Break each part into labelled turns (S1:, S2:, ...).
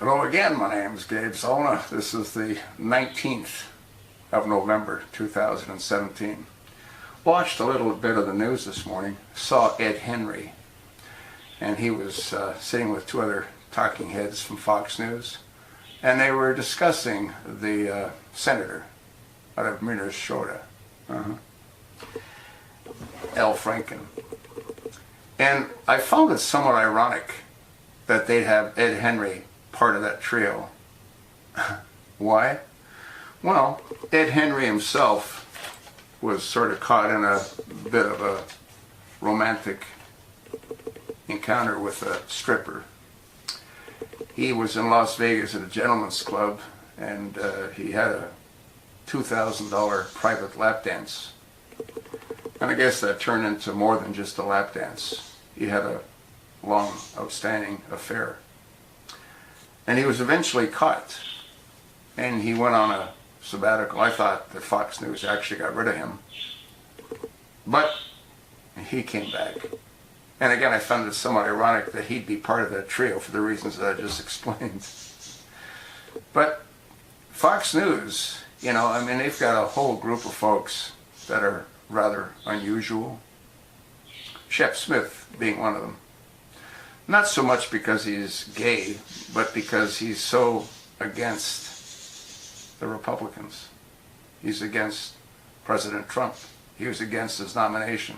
S1: Hello again, my name is Gabe Zolna. This is the 19th of November 2017. Watched a little bit of the news this morning, saw Ed Henry, and he was sitting with two other talking heads from Fox News, and they were discussing the senator out of Minnesota, Al Franken. And I found it somewhat ironic that they'd have Ed Henry part of that trio. Why? Well, Ed Henry himself was sort of caught in a bit of a romantic encounter with a stripper. He was in Las Vegas at a gentleman's club, and he had a $2,000 private lap dance. And I guess that turned into more than just a lap dance. He had a long, outstanding affair. And he was eventually caught, and he went on a sabbatical. I thought that Fox News actually got rid of him, but he came back. And again, I found it somewhat ironic that he'd be part of that trio for the reasons that I just explained. But Fox News, you know, I mean, they've got a whole group of folks that are rather unusual. Shep Smith being one of them. Not so much because he's gay, but because he's so against the Republicans. He's against President Trump. He was against his nomination.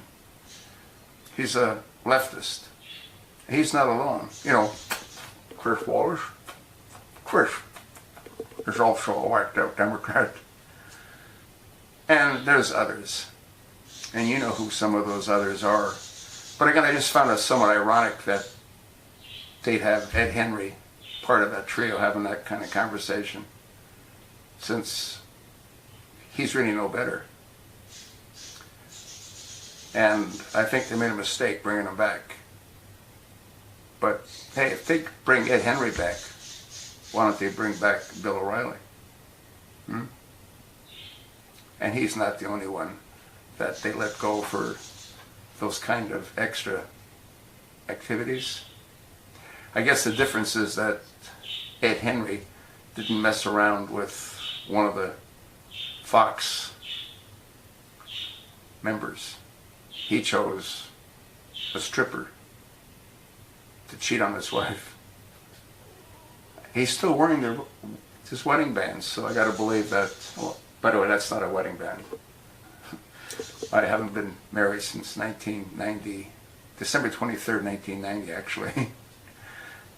S1: He's a leftist. He's not alone. You know, Chris Wallace. Chris is also a whacked out Democrat. And there's others. And you know who some of those others are. But again, I just found it somewhat ironic that they'd have Ed Henry, part of that trio, having that kind of conversation, since he's really no better. And I think they made a mistake bringing him back. But hey, if they bring Ed Henry back, why don't they bring back Bill O'Reilly? And he's not the only one that they let go for those kind of extra activities. I guess the difference is that Ed Henry didn't mess around with one of the Fox members. He chose a stripper to cheat on his wife. He's still wearing his wedding bands, so I got to believe that. Well, by the way, that's not a wedding band. I haven't been married since 1990, December 23rd, 1990, actually.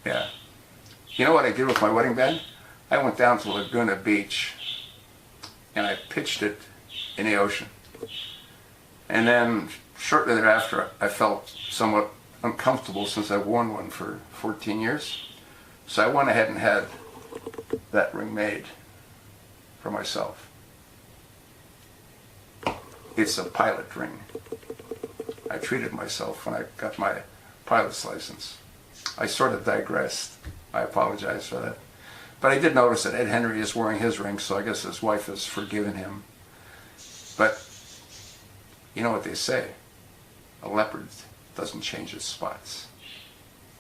S1: Yeah. You know what I did with my wedding band? I went down to Laguna Beach and I pitched it in the ocean. And then shortly thereafter, I felt somewhat uncomfortable since I've worn one for 14 years. So I went ahead and had that ring made for myself. It's a pilot ring. I treated myself when I got my pilot's license. I sort of digressed. I apologize for that. But I did notice that Ed Henry is wearing his ring, so I guess his wife has forgiven him. But you know what they say, a leopard doesn't change its spots.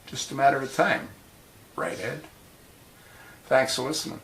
S1: Just a matter of time. Right, Ed? Thanks for listening.